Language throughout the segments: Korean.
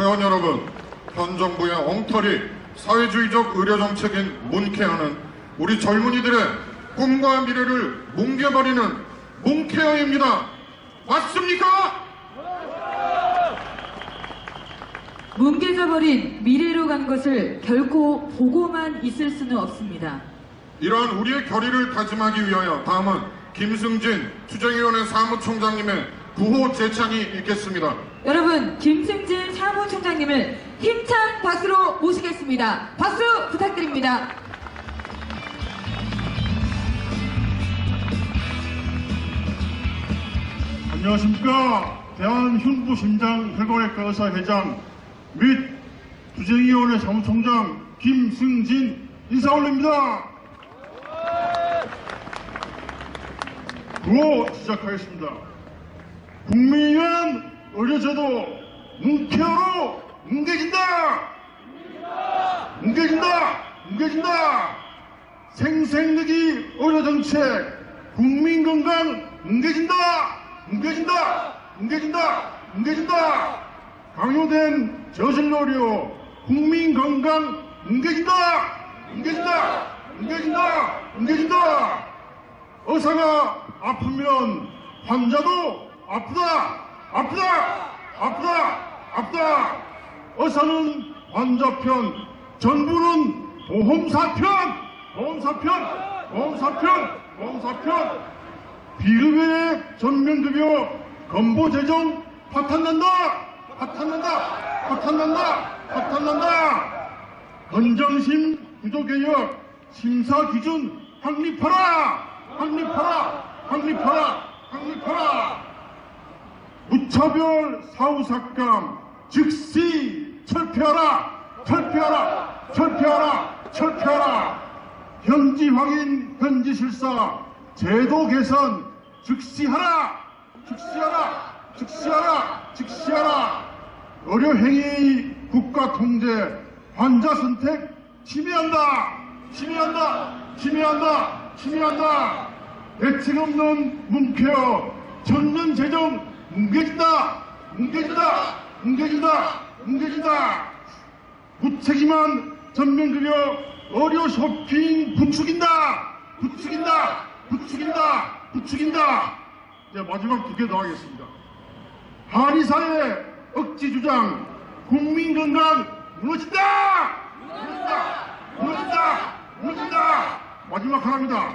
회원 여러분, 현 정부의 엉터리 사회주의적 의료정책인 문케어는 우리 젊은이들의 꿈과 미래를 뭉개버리는 문케어입니다. 맞습니까? 뭉개져버린 미래로 간 것을 결코 보고만 있을 수는 없습니다. 이러한 우리의 결의를 다짐하기 위하여 다음은 김승진 투쟁위원회 사무총장님의 구호 제창이 있겠습니다. 여러분, 김승진 사무총장님을 힘찬 박수로 모시겠습니다. 박수 부탁드립니다. 안녕하십니까. 대한흉부심장혈관외과 의사회장 및 투쟁위원회 사무총장 김승진 인사 올립니다. 구호 시작하겠습니다. 국민위원 의료제도 문케어로 뭉개진다. 뭉개진다. 뭉개진다. 생생내기 의료정책 국민건강 뭉개진다. 뭉개진다. 뭉개진다. 뭉개진다. 강요된 저진료료 국민건강 뭉개진다. 뭉개진다. 뭉개진다. 뭉개진다. 의사가 아프면 환자도 아프다. 아프다. 아프다. 아프다. 의사는 환자 편, 정부는 보험사 편. 보험사 편. 보험사 편. 보험사 편. 비급여의 전면급여 건보 재정 파탄난다. 파탄난다. 파탄난다. 파탄난다. 건정심 구조개혁 심사기준 확립하라. 확립하라. 확립하라. 확립하라. 무차별 사후삭감 즉시 철폐하라. 철폐하라. 철폐하라. 철폐하라. 현지 확인 현지 실사 제도 개선 즉시하라. 즉시하라. 즉시하라. 즉시하라. 의료행위 국가 통제 환자 선택 침해한다. 침해한다. 침해한다. 침해한다. 대책 없는 문케어 전면 재정 뭉개진다. 뭉개진다. 뭉개진다. 뭉개진다. 무책임한 전면급여 의료 쇼핑 부추긴다. 부추긴다. 부추긴다. 부추긴다. 이제 마지막 두 개 더 하겠습니다. 한의사의 억지 주장 국민건강 무너진다. 무너진다. 무너진다. 무너진다. 마지막 하나입니다.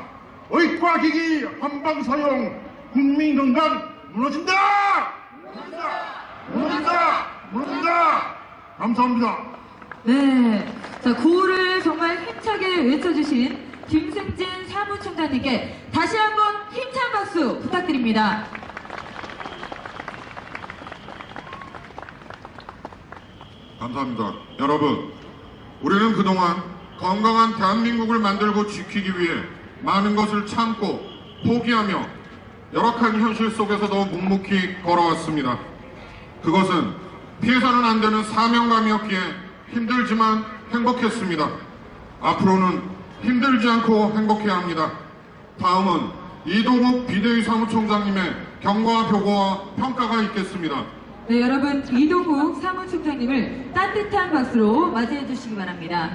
의과기기 한방 사용 국민건강 무너진다. 무너진다. 무너진다. 무너진다. 감사합니다. 네, 자, 구호를 정말 힘차게 외쳐주신 김승진 사무총장님께 다시 한번 힘찬 박수 부탁드립니다. 감사합니다. 여러분, 우리는 그동안 건강한 대한민국을 만들고 지키기 위해 많은 것을 참고 포기하며 열악한 현실 속에서도 묵묵히 걸어왔습니다. 그것은 피해서는 안 되는 사명감이었기에 힘들지만 행복했습니다. 앞으로는 힘들지 않고 행복해야 합니다. 다음은 이동욱 비대위 사무총장님의 경과 보고와 평가가 있겠습니다. 네, 여러분, 이동욱 사무총장님을 따뜻한 박수로 맞이해 주시기 바랍니다.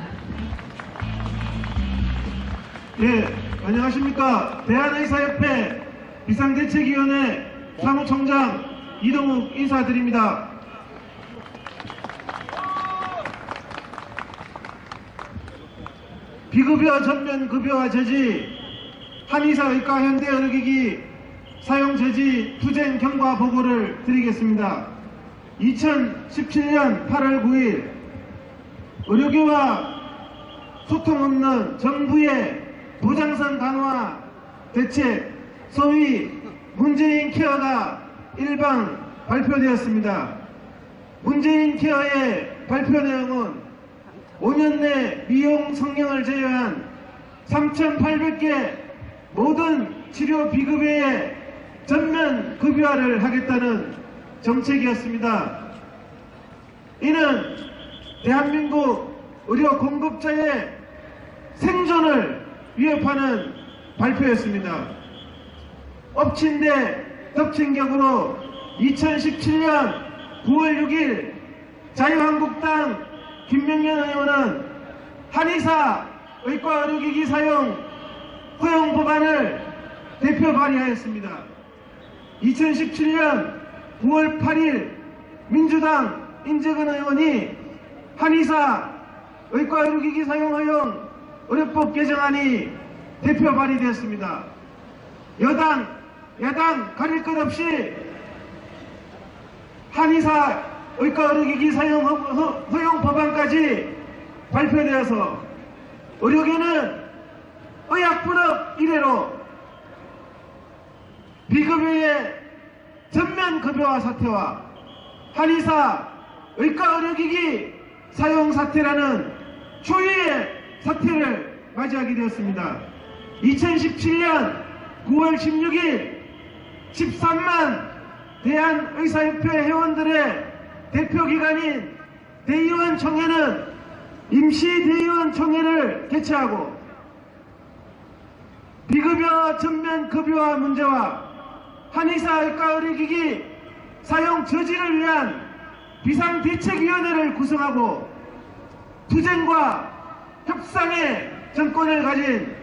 예, 안녕하십니까. 대한의사협회 비상대책위원회 사무총장 이동욱 인사드립니다. 비급여 전면 급여화 제지, 한의사의과 현대의료기기 사용 제지 투쟁 경과 보고를 드리겠습니다. 2017년 8월 9일 의료계와 소통 없는 정부의 부장선 강화 대책 소위 문재인 케어가 일방 발표되었습니다. 문재인 케어의 발표 내용은 5년 내 미용 성형을 제외한 3,800개 모든 치료 비급여의 전면 급여화를 하겠다는 정책이었습니다. 이는 대한민국 의료 공급자의 생존을 위협하는 발표였습니다. 엎친 데 덮친 격으로 2017년 9월 6일 자유한국당 김명년 의원은 한의사 의과 의료기기 사용 허용 법안을 대표 발의하였습니다. 2017년 9월 8일 민주당 임재근 의원이 한의사 의과 의료기기 사용 허용 의료법 개정안이 대표 발의되었습니다. 여당, 야당 가릴 것 없이 한의사 의과 의료기기 사용 허용 법안까지 발표되어서 의료계는 의약분업 이래로 비급여의 전면 급여화 사태와 한의사 의과 의료기기 사용 사태라는 초유의 사태를 맞이하게 되었습니다. 2017년 9월 16일 13만 대한의사협회 회원들의 대표기관인 대의원총회는 임시대의원총회를 개최하고 비급여 전면 급여화 문제와 한의사 의과 의료기기 사용 저지를 위한 비상대책위원회를 구성하고 투쟁과 협상의 정권을 가진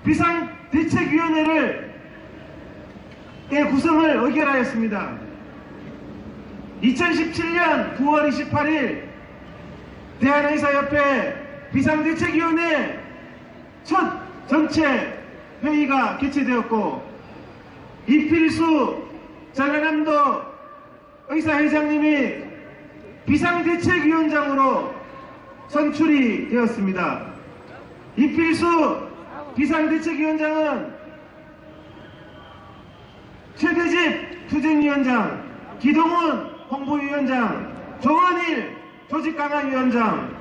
비상대책위원회의 구성을 의결하였습니다. 2017년 9월 28일 대한의사협회 비상대책위원회 첫 전체 회의가 개최되었고 이필수 전라남도 의사회장님이 비상대책위원장으로 선출이 되었습니다. 이필수 비상대책위원장은 최대집 투쟁위원장, 기동훈 홍보위원장, 조원일 조직강화위원장,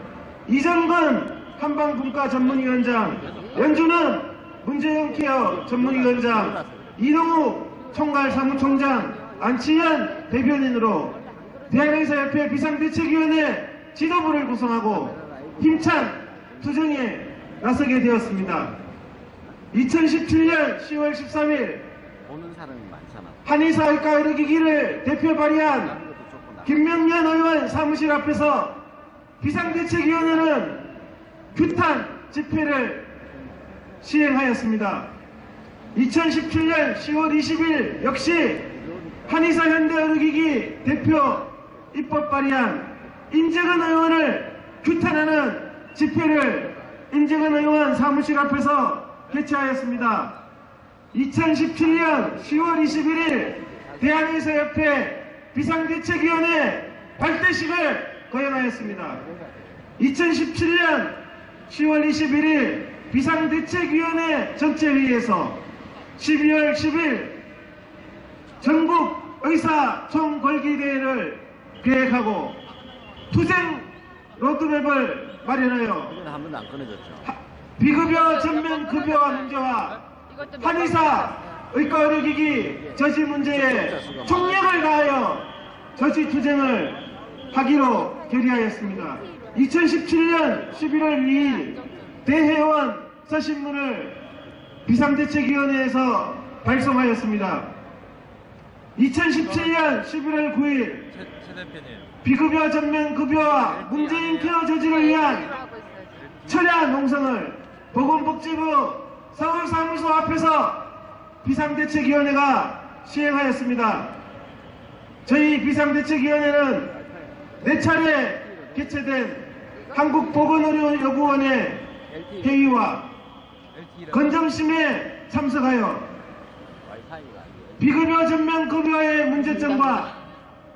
이정근 한방분과 전문위원장, 연준은 문재인 케어 전문위원장, 이동욱 총괄사무총장, 안치현 대변인으로 대한의사협회 비상대책위원회 지도부를 구성하고 힘찬 투쟁에 나서게 되었습니다. 2017년 10월 13일 보는 사람이 많잖아. 한의사 의과 의료기기를 대표 발의한 김명년 의원 사무실 앞에서 비상대책위원회는 규탄 집회를 시행하였습니다. 2017년 10월 20일 역시 한의사 현대의료기기 대표 입법 발의한 임재근 의원을 규탄하는 집회를 임재근 의원 사무실 앞에서 개최하였습니다. 2017년 10월 21일 대한의사협회 비상대책위원회 발대식을 거행하였습니다. 2017년 10월 21일 비상대책위원회 전체회의에서 12월 10일 전국 의사 총궐기대회를 계획하고 투쟁 로드맵을 마련하여 이건 한 번도 안 꺼내졌죠. 비급여 전면 급여화 문제와 한의사 의과 의료기기 저지 문제에 총력을 다하여 저지 투쟁을 하기로 결의하였습니다. 2017년 11월 2일 대회원 서신문을 비상대책위원회에서 발송하였습니다. 2017년 11월 9일 비급여 전면 급여와 문재인 케어 저지를 위한 철야 농성을 보건복지부 서울사무소 앞에서 비상대책위원회가 시행하였습니다. 저희 비상대책위원회는 4차례 개최된 한국보건의료연구원의 회의와 건정심에 참석하여 비급여 전면 급여의 문제점과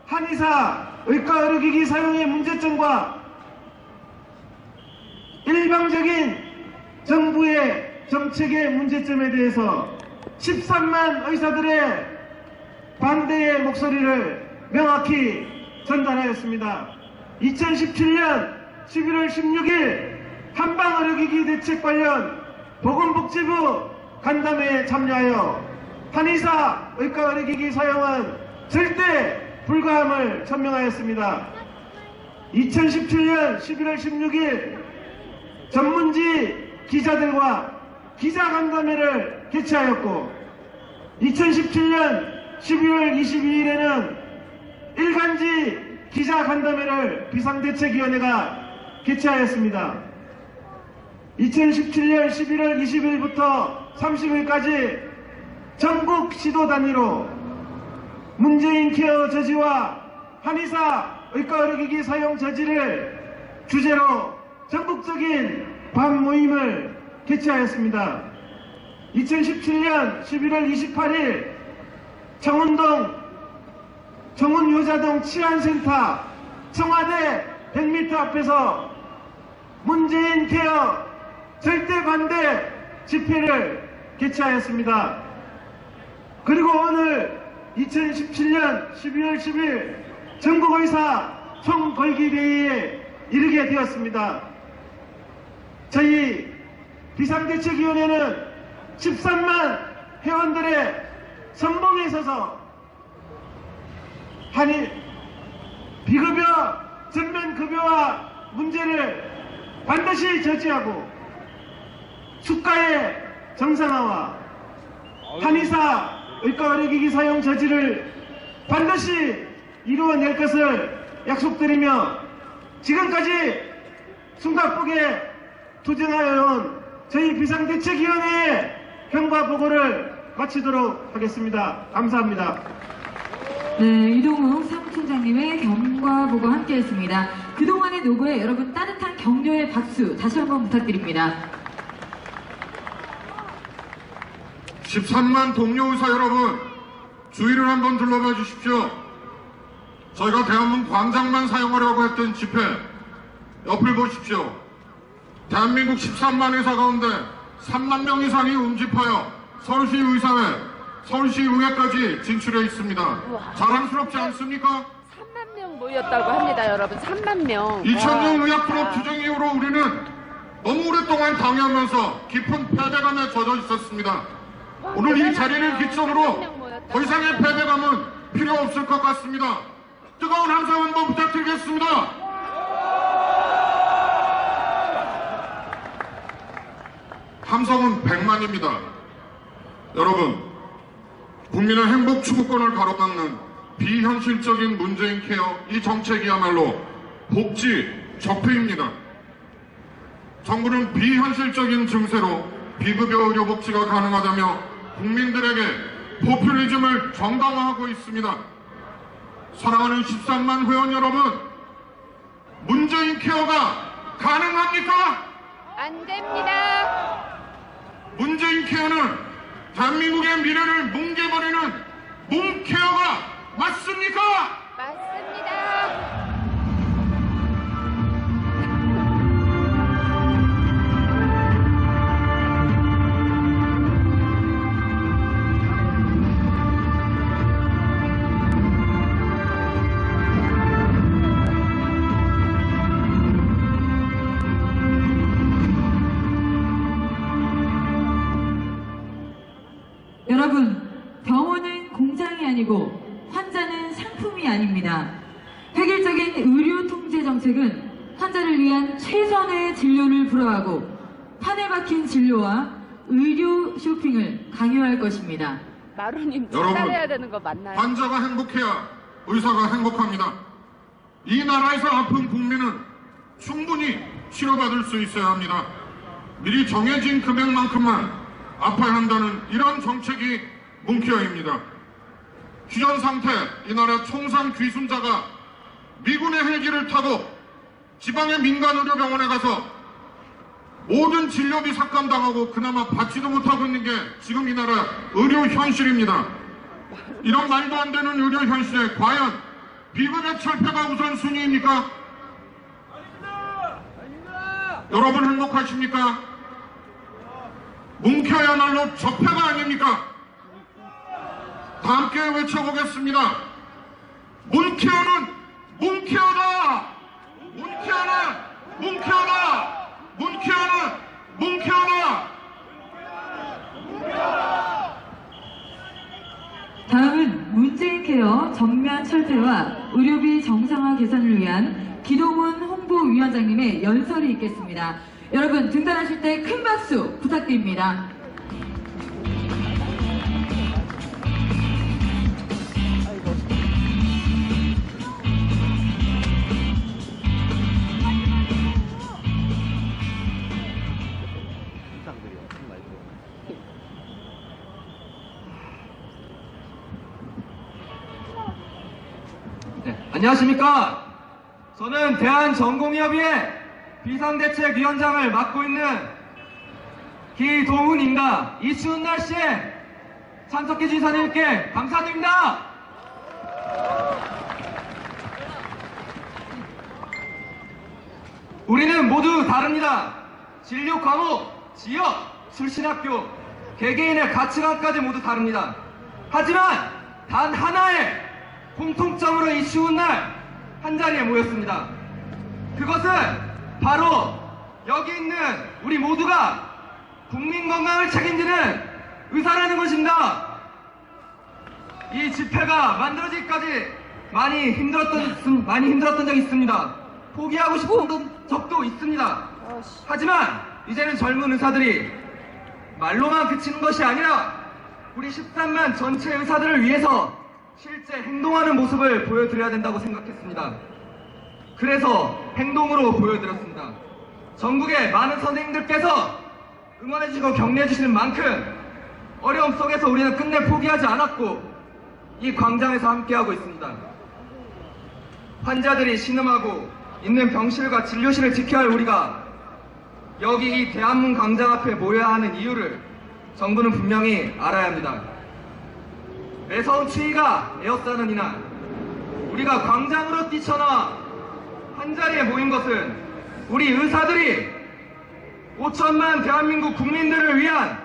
한의사 의과 의료기기 사용의 문제점과 일방적인 정부의 정책의 문제점에 대해서 13만 의사들의 반대의 목소리를 명확히 전달하였습니다. 2017년 11월 16일 한방의료기기 대책 관련 보건복지부 간담회에 참여하여 한의사 의과 의료기기 사용은 절대 불가함을 천명하였습니다. 2017년 11월 16일 전문지 기자들과 기자간담회를 개최하였고 2017년 12월 22일에는 일간지 기자간담회를 비상대책위원회가 개최하였습니다. 2017년 11월 20일부터 30일까지 전국 시도 단위로 문재인 케어 저지와 한의사 의과 의료기기 사용 저지를 주제로 전국적인 밤모임을 개최하였습니다. 2017년 11월 28일 정운효자동 치안센터 청와대 100m 앞에서 문재인 케어 절대 반대 집회를 개최하였습니다. 그리고 오늘 2017년 12월 10일 전국의사 총궐기대회에 이르게 되었습니다. 저희 비상대책위원회는 13만 회원들의 선봉에 서서 비급여 전면급여화 문제를 반드시 저지하고 수가의 정상화와 한의사 의과 의료기기 사용 저지를 반드시 이루어낼 것을 약속드리며 지금까지 숨가쁘게 투쟁하여 온 저희 비상대책위원회의 경과 보고를 마치도록 하겠습니다. 감사합니다. 네, 이동욱 사무총장님의 경과 보고 함께했습니다. 그동안의 노고에 여러분 따뜻한 격려의 박수 다시 한번 부탁드립니다. 13만 동료 의사 여러분, 주위를 한번 둘러봐 주십시오. 저희가 대한민국 광장만 사용하려고 했던 집회, 옆을 보십시오. 대한민국 13만 의사 가운데 3만 명 이상이 운집하여 서울시 의사회, 서울시 의회까지 진출해 있습니다. 자랑스럽지 않습니까? 3만 명 모였다고 합니다, 여러분. 3만 명. 2000년 의학부로 투쟁 이후로 우리는 너무 오랫동안 당해하면서 깊은 패배감에 젖어 있었습니다. 오늘 이 자리를 기점으로 더 이상의 패배감은 필요 없을 것 같습니다. 뜨거운 함성 한번 부탁드리겠습니다. 함성은 100만입니다. 여러분, 국민의 행복 추구권을 가로막는 비현실적인 문재인 케어 이 정책이야말로 복지 적폐입니다. 정부는 비현실적인 증세로 비급여 의료 복지가 가능하다며 국민들에게 포퓰리즘을 정당화하고 있습니다. 사랑하는 13만 회원 여러분, 문재인 케어가 가능합니까? 안 됩니다. 문재인 케어는 대한민국의 미래를 뭉개버리는 뭉케어가 맞습니까? 맞습니다. 여러분, 병원은 공장이 아니고 환자는 상품이 아닙니다. 획일적인 의료 통제 정책은 환자를 위한 최선의 진료를 불허하고 판에 박힌 진료와 의료 쇼핑을 강요할 것입니다. 마루님 여러분, 잘해야 되는 거 맞나요? 환자가 행복해야 의사가 행복합니다. 이 나라에서 아픈 국민은 충분히 치료받을 수 있어야 합니다. 미리 정해진 금액만큼만 아파야 한다는 이런 정책이 뭉케어입니다. 휴전 상태, 이 나라 총산 귀순자가 미군의 헬기를 타고 지방의 민간 의료병원에 가서 모든 진료비 삭감당하고 그나마 받지도 못하고 있는 게 지금 이 나라 의료 현실입니다. 이런 말도 안 되는 의료 현실에 과연 비급여 철폐가 우선순위입니까? 여러분 행복하십니까? 뭉켜야말로 적폐가 아닙니까? 다 함께 외쳐보겠습니다. 뭉케어는 뭉케어다! 뭉케어는 뭉케어다! 뭉케어는 뭉케어다! 다음은 문재인 케어 전면 철폐와 의료비 정상화 개선을 위한 기동훈 홍보위원장님의 연설이 있겠습니다. 여러분 등단하실 때 큰 박수 부탁드립니다. 안녕하십니까. 저는 대한전공의협의회 비상대책위원장을 맡고 있는 기동훈입니다. 이 추운 날씨에 참석해주신 선생님께 감사드립니다. 우리는 모두 다릅니다. 진료 과목, 지역, 출신 학교, 개개인의 가치관까지 모두 다릅니다. 하지만 단 하나의 공통점으로 이 추운 날 한자리에 모였습니다. 그것은 바로 여기 있는 우리 모두가 국민 건강을 책임지는 의사라는 것입니다. 이 집회가 만들어지기까지 많이 힘들었던 적이 있습니다. 포기하고 싶은 적도 있습니다. 하지만 이제는 젊은 의사들이 말로만 그치는 것이 아니라 우리 13만 전체 의사들을 위해서 실제 행동하는 모습을 보여드려야 된다고 생각했습니다. 그래서 행동으로 보여드렸습니다. 전국의 많은 선생님들께서 응원해주시고 격려해주시는 만큼 어려움 속에서 우리는 끝내 포기하지 않았고 이 광장에서 함께하고 있습니다. 환자들이 신음하고 있는 병실과 진료실을 지켜야 할 우리가 여기 이 대한문 광장 앞에 모여야 하는 이유를 정부는 분명히 알아야 합니다. 매서운 추위가 에워싸는 이날 우리가 광장으로 뛰쳐나와 한자리에 모인 것은 우리 의사들이 5천만 대한민국 국민들을 위한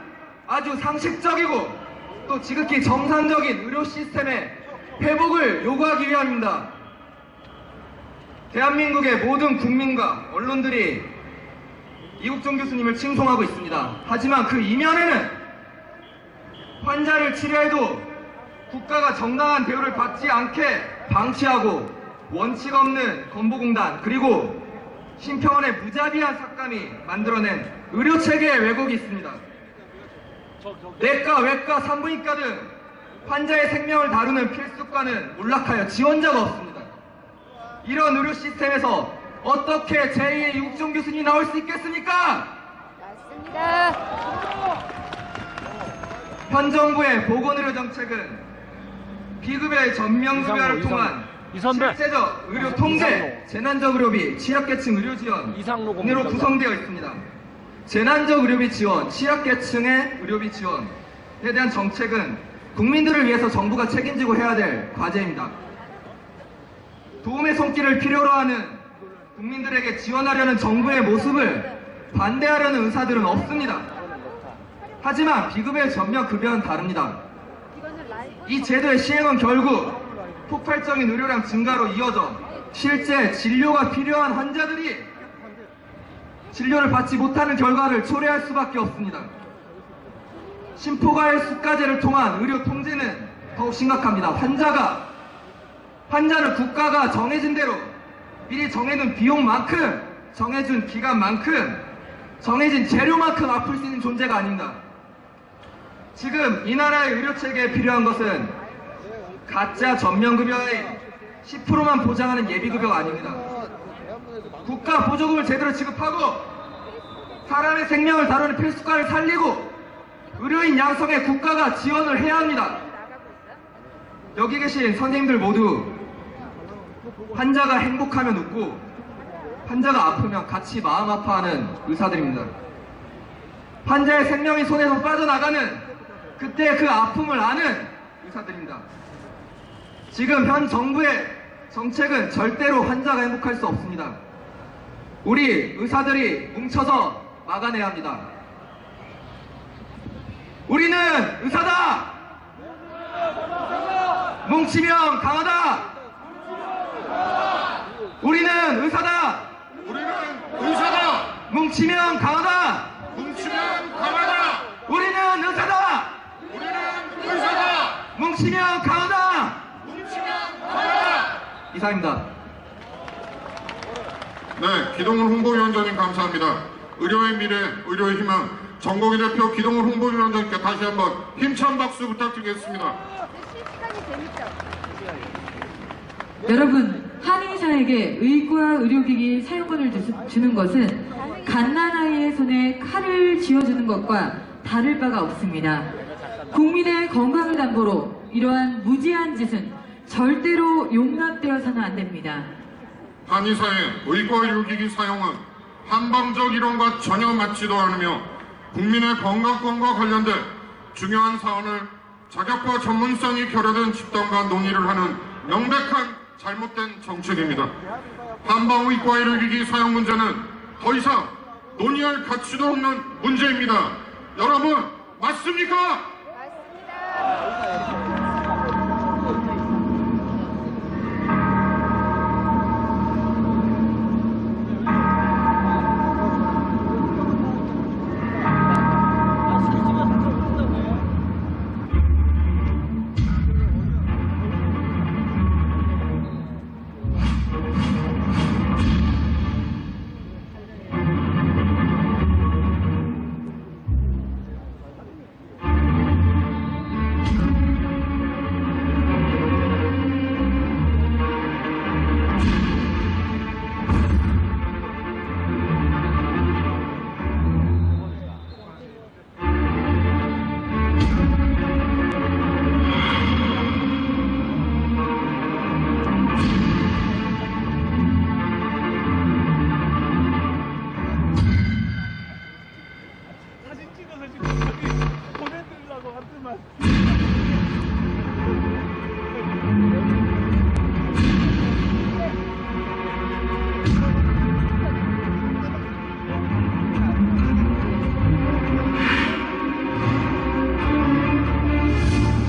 아주 상식적이고 또 지극히 정상적인 의료 시스템의 회복을 요구하기 위함입니다. 대한민국의 모든 국민과 언론들이 이국종 교수님을 칭송하고 있습니다. 하지만 그 이면에는 환자를 치료해도 국가가 정당한 대우를 받지 않게 방치하고 원칙 없는 건보공단 그리고 심평원의 무자비한 삭감이 만들어낸 의료체계의 왜곡이 있습니다. 내과, 외과, 산부인과 등 환자의 생명을 다루는 필수과는 몰락하여 지원자가 없습니다. 이런 의료 시스템에서 어떻게 제2의 이국종 교수님이 나올 수 있겠습니까? 맞습니다. 현 정부의 보건의료 정책은 비급여의 전면급여를 통한 실제적 의료 통제, 재난적 의료비, 취약계층 의료 지원으로 구성되어 있습니다. 재난적 의료비 지원, 취약계층의 의료비 지원에 대한 정책은 국민들을 위해서 정부가 책임지고 해야 될 과제입니다. 도움의 손길을 필요로 하는 국민들에게 지원하려는 정부의 모습을 반대하려는 의사들은 없습니다. 하지만 비급여의 전면 급여는 다릅니다. 이 제도의 시행은 결국 폭발적인 의료량 증가로 이어져 실제 진료가 필요한 환자들이 진료를 받지 못하는 결과를 초래할 수밖에 없습니다. 심포가의 수가제를 통한 의료 통제는 더욱 심각합니다. 환자는 국가가 정해진 대로 미리 정해둔 비용만큼, 정해준 기간만큼, 정해진 재료만큼 아플 수 있는 존재가 아닙니다. 지금 이 나라의 의료체계에 필요한 것은 가짜 전면급여의 10%만 보장하는 예비급여가 아닙니다. 국가 보조금을 제대로 지급하고 사람의 생명을 다루는 필수과를 살리고 의료인 양성에 국가가 지원을 해야 합니다. 여기 계신 선생님들 모두 환자가 행복하면 웃고 환자가 아프면 같이 마음 아파하는 의사들입니다. 환자의 생명이 손에서 빠져나가는 그때 그 아픔을 아는 의사들입니다. 지금 현 정부의 정책은 절대로 환자가 행복할 수 없습니다. 우리 의사들이 뭉쳐서 막아내야 합니다. 우리는 의사다! 뭉치면 강하다! 우리는 의사다! 우리는 의사다! 뭉치면 강하다! 뭉치면 강하다! 우리는 의사다! 우리는 의사다! 뭉치면 강하다! 뭉치면 강하다! 이상입니다. 네, 기동훈 홍보위원장님 감사합니다. 의료의 미래, 의료의 희망, 정국이 대표 기동훈 홍보위원장님께 다시 한번 힘찬 박수 부탁드리겠습니다. 시간이 재밌죠? 여러분, 한의사에게 의과 의료기기 사용권을 주는 것은 갓난아이의 손에 칼을 쥐어주는 것과 다를 바가 없습니다. 국민의 건강을 담보로 이러한 무지한 짓은 절대로 용납되어서는 안 됩니다. 한의사의 의과의료기기 사용은 한방적 이론과 전혀 맞지도 않으며 국민의 건강권과 관련된 중요한 사안을 자격과 전문성이 결여된 집단과 논의를 하는 명백한 잘못된 정책입니다. 한방의과의료기기 사용 문제는 더 이상 논의할 가치도 없는 문제입니다. 여러분, 맞습니까?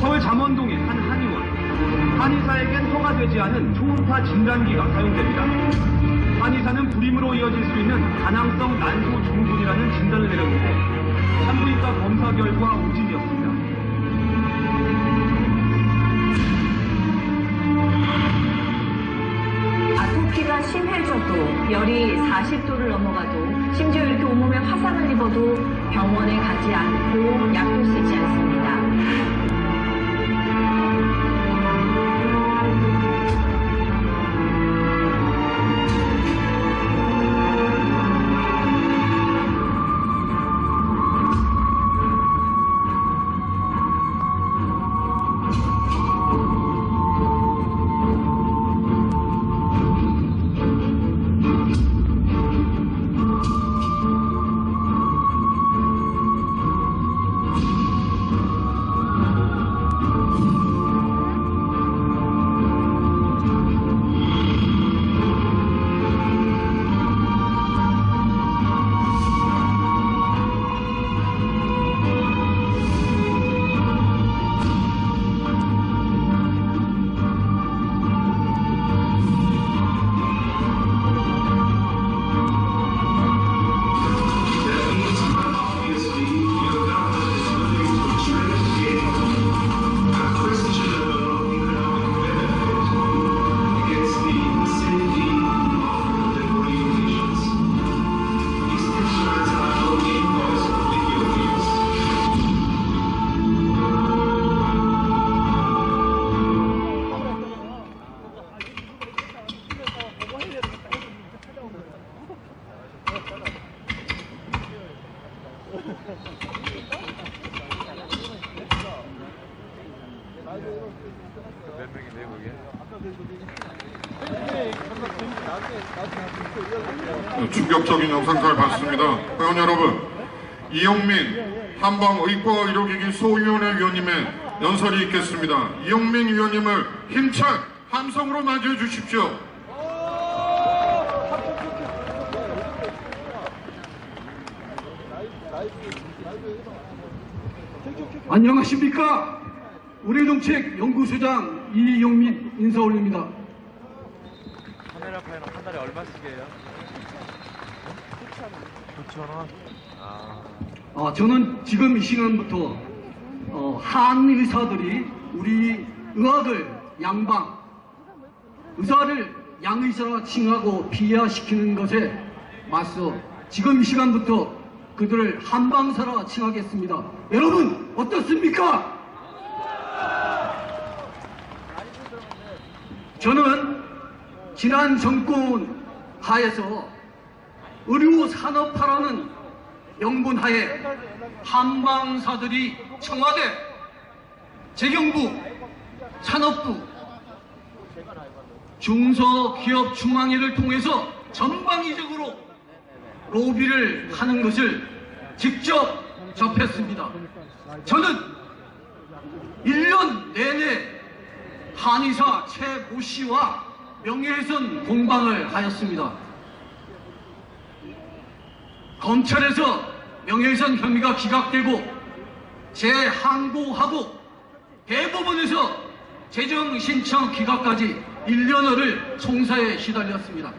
서울 잠원동의 한 한의원. 한의사에겐 허가되지 않은 초음파 진단기가 사용됩니다. 한의사는 불임으로 이어질 수 있는 다낭성 난소 증후군이라는 진단을 내렸는데 산부인과 검사 결과 오진이었습니다. 아토피가 심해져도 열이 40도를 넘어가도 심지어 이렇게 온몸에 화상을 입어도 병원에 가지 않고 약도 쓰지 않습니다. 충격적인 영상 잘 봤습니다. 회원 여러분, 이용민 한방의과의료기기 소위원회 위원님의 연설이 있겠습니다. 이용민 위원님을 힘찬 함성으로 맞이해 주십시오. 안녕하십니까? 의료정책 연구소장 이용민 인사 올립니다. 카메라 파이는 한 달에 얼마씩 해요? 9,000원? 저는 지금 이 시간부터 한 의사들이 우리 의학을 양방, 의사를 양의사라 칭하고 비하시키는 것에 맞서 지금 이 시간부터 그들을 한방사라 칭하겠습니다. 여러분 어떻습니까? 저는 지난 정권 하에서 의료산업화라는 명분하에 한방사들이 청와대, 재경부, 산업부, 중소기업중앙회를 통해서 전방위적으로 로비를 하는 것을 직접 접했습니다. 저는 1년 내내 한의사 최 모 씨와 명예훼손 공방을 하였습니다. 검찰에서 명예훼손 혐의가 기각되고 재항고하고 대법원에서 재정 신청 기각까지 1년여를 송사에 시달렸습니다.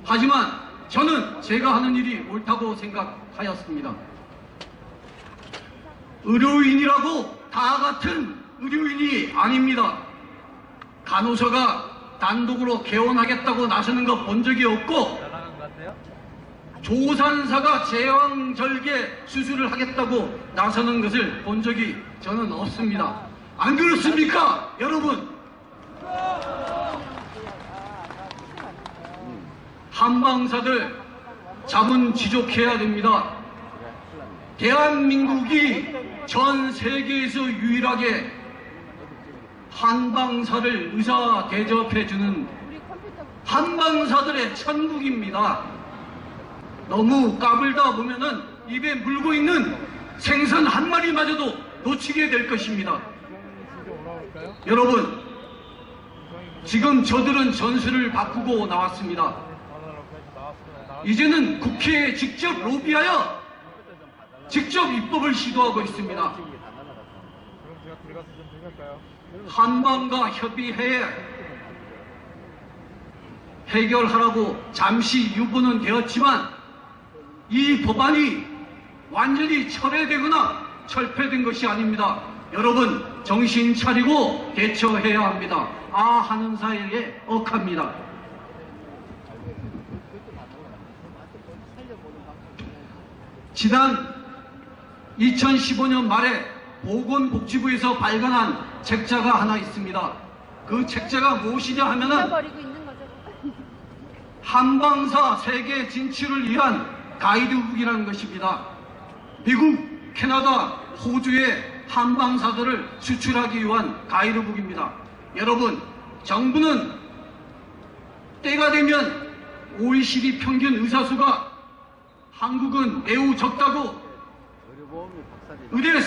하지만 저는 제가 하는 일이 옳다고 생각하였습니다. 의료인이라고 다 같은 의료인이 아닙니다. 간호사가 단독으로 개원하겠다고 나서는 거 본 적이 없고, 조산사가 제왕절개 수술을 하겠다고 나서는 것을 본 적이 저는 없습니다. 안 그렇습니까, 여러분? 한방사들 자문 지족해야 됩니다. 대한민국이 전 세계에서 유일하게 한방사를 의사 대접해주는 한방사들의 천국입니다. 너무 까불다 보면은 입에 물고 있는 생선 한 마리마저도 놓치게 될 것입니다. 여러분, 지금 저들은 전술을 바꾸고 나왔습니다. 이제는 국회에 직접 로비하여 직접 입법을 시도하고 있습니다. 한방과 협의해 해결하라고 잠시 유보는 되었지만 이 법안이 완전히 철회되거나 철폐된 것이 아닙니다. 여러분, 정신 차리고 대처해야 합니다. 아 하는 사이에 억합니다. 지난 2015년 말에 보건복지부에서 발간한 책자가 하나 있습니다. 그 책자가 무엇이냐 하면은 한방사 세계 진출을 위한 가이드북이라는 것입니다. 미국, 캐나다, 호주의 한방사들을 수출하기 위한 가이드북입니다. 여러분, 정부는 때가 되면 OECD 평균 의사수가 한국은 매우 적다고 의대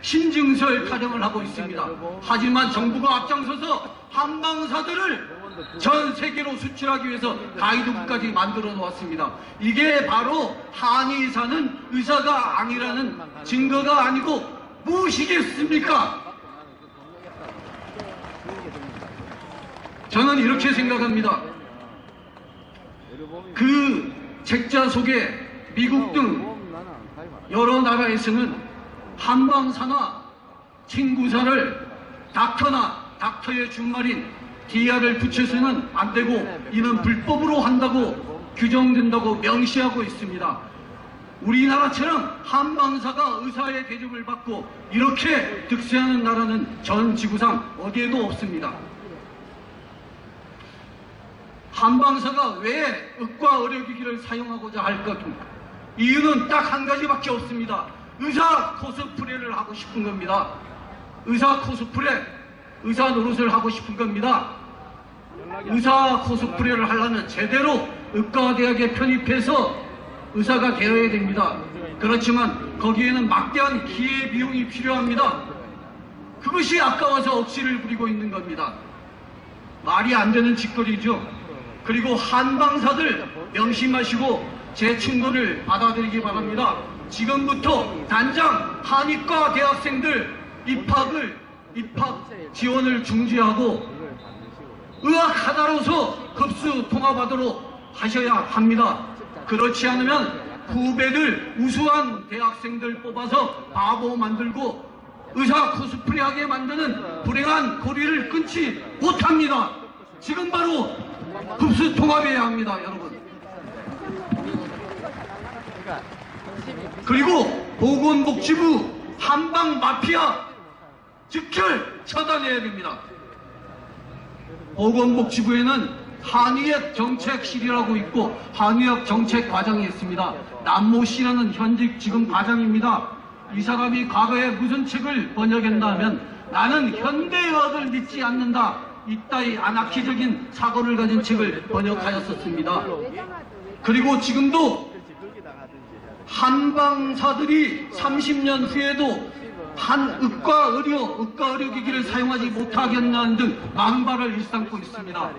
신증설 타령을 하고 있습니다. 하지만 정부가 앞장서서 한방사들을 전 세계로 수출하기 위해서 가이드북까지 만들어 놓았습니다. 이게 바로 한의사는 의사가 아니라는 증거가 아니고 무엇이겠습니까? 저는 이렇게 생각합니다. 그 책자 속에 미국 등 여러 나라에서는 한방사나 친구사를 닥터나 닥터의 준말인 DR을 붙여서는 안 되고 이는 불법으로 한다고 규정된다고 명시하고 있습니다. 우리나라처럼 한방사가 의사의 대접을 받고 이렇게 득세하는 나라는 전 지구상 어디에도 없습니다. 한방사가 왜 의과 의료기기를 사용하고자 할 것입니까? 이유는 딱 한 가지밖에 없습니다. 의사 코스프레를 하고 싶은 겁니다. 의사 코스프레, 의사 노릇을 하고 싶은 겁니다. 의사 코스프레를 하려면 제대로 의과대학에 편입해서 의사가 되어야 됩니다. 그렇지만 거기에는 막대한 기회비용이 필요합니다. 그것이 아까워서 억지를 부리고 있는 겁니다. 말이 안 되는 짓거리죠. 그리고 한방사들 명심하시고 제 충고를 받아들이기 바랍니다. 지금부터 단장 한의과 대학생들 입학 지원을 중지하고 의학 하나로서 급수 통합하도록 하셔야 합니다. 그렇지 않으면 후배들 우수한 대학생들 뽑아서 바보 만들고 의사 코스프레하게 만드는 불행한 고리를 끊지 못합니다. 지금 바로 급수 통합해야 합니다, 여러분. 그리고 보건복지부 한방 마피아 즉결 처단해야 됩니다. 보건복지부에는 한의학 정책실이라고 있고 한의학 정책 과장이 있습니다. 남모 씨라는 현직 지금 과장입니다. 이 사람이 과거에 무슨 책을 번역했나 하면 나는 현대의학을 믿지 않는다 이따위 아나키적인 사고를 가진 책을 번역하였었습니다. 그리고 지금도 한방사들이 30년 후에도 의과 의료기기를 사용하지 못하겠냐는 등 망발을 일삼고 있습니다.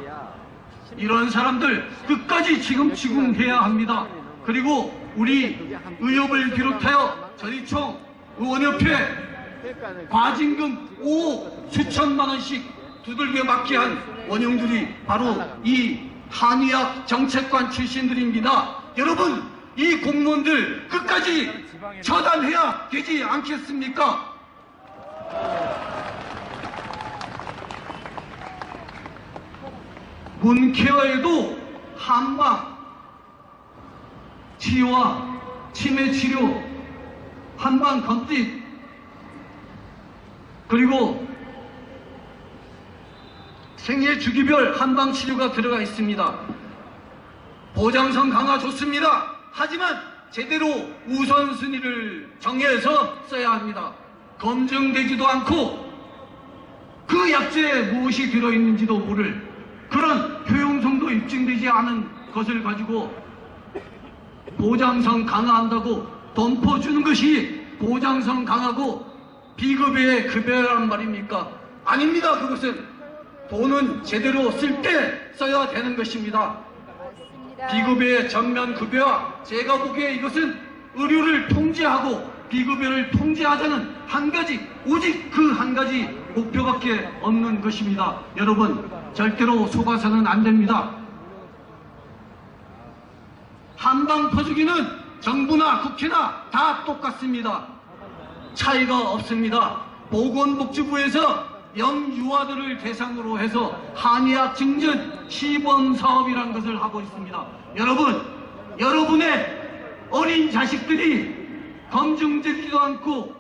이런 사람들 끝까지 지금해야 합니다. 그리고 우리 의협을 비롯하여 저희총 의원협회 과징금 5억 수천만 원씩 두들겨 맞게 한 원흉들이 바로 이 한의학 정책관 출신들입니다. 여러분, 이 공무원들 끝까지 처단해야 되지 않겠습니까? 문케어에도 한방 치료와 치매 치료, 한방 검진, 그리고 생애 주기별 한방 치료가 들어가 있습니다. 보장성 강화 좋습니다. 하지만 제대로 우선순위를 정해서 써야 합니다. 검증되지도 않고 그 약재에 무엇이 들어있는지도 모를 그런 효용성도 입증되지 않은 것을 가지고 보장성 강화한다고 덤퍼주는 것이 보장성 강하고 비급여의 급여란 말입니까? 아닙니다. 그것은 돈은 제대로 쓸 때 써야 되는 것입니다. 비급여의 전면 급여와 제가 보기에 이것은 의료를 통제하고 비급여를 통제하자는 한 가지, 오직 그 한 가지 목표밖에 없는 것입니다. 여러분, 절대로 속아서는 안 됩니다. 한방 퍼주기는 정부나 국회나 다 똑같습니다. 차이가 없습니다. 보건복지부에서 영유아들을 대상으로 해서 한의학 증진 시범 사업이라는 것을 하고 있습니다. 여러분, 여러분의 어린 자식들이 검증되지도 않고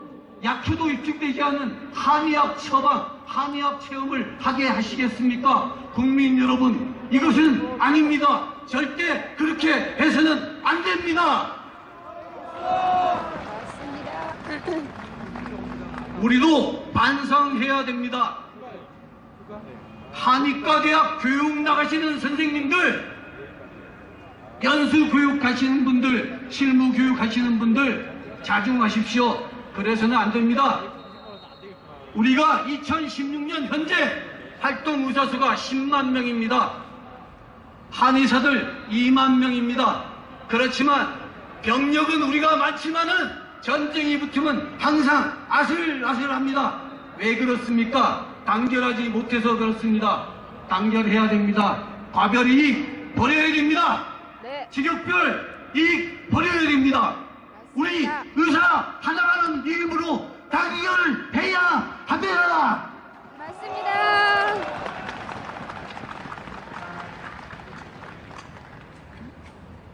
약효도 입증되지 않은 한의학 처방, 한의학 체험을 하게 하시겠습니까? 국민 여러분, 이것은 아닙니다. 절대 그렇게 해서는 안 됩니다. 우리도 반성해야 됩니다. 한의과 대학 교육 나가시는 선생님들, 연수 교육 하시는 분들, 실무 교육 하시는 분들 자중하십시오. 그래서는 안 됩니다. 우리가 2016년 현재 활동 의사수가 10만 명입니다. 한의사들 2만 명입니다. 그렇지만 병력은 우리가 많지만은 전쟁이 붙으면 항상 아슬아슬합니다. 왜 그렇습니까? 단결하지 못해서 그렇습니다. 단결해야 됩니다. 과별 이익 버려야 됩니다. 네. 직역별 이익 버려야 됩니다. 우리 의사 하나가는 이름으로 단결해야 합니다. 맞습니다.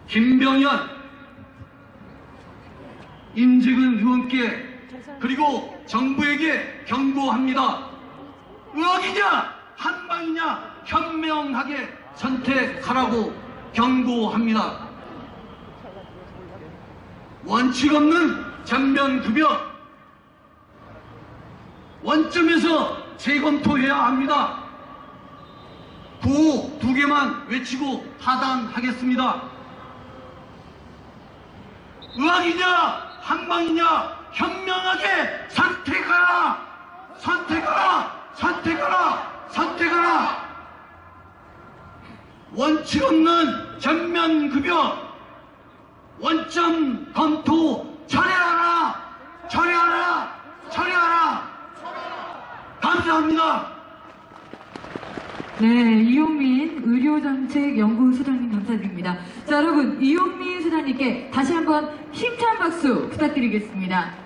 김병현, 임직은 의원께 그리고 정부에게 경고합니다. 의학이냐 한방이냐 현명하게 선택하라고 경고합니다. 원칙 없는 전면급여 원점에서 재검토해야 합니다. 구호 2개만 외치고 하단하겠습니다. 의학이냐 한방이냐 현명하게 선택하라! 선택하라! 선택하라! 선택하라! 원칙 없는 전면급여 원점 검토 철회하라! 철회하라! 철회하라! 감사합니다. 네, 이용민 의료정책연구소장님 감사드립니다. 자, 여러분, 이용민 소장님께 다시 한번 힘찬 박수 부탁드리겠습니다.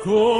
Go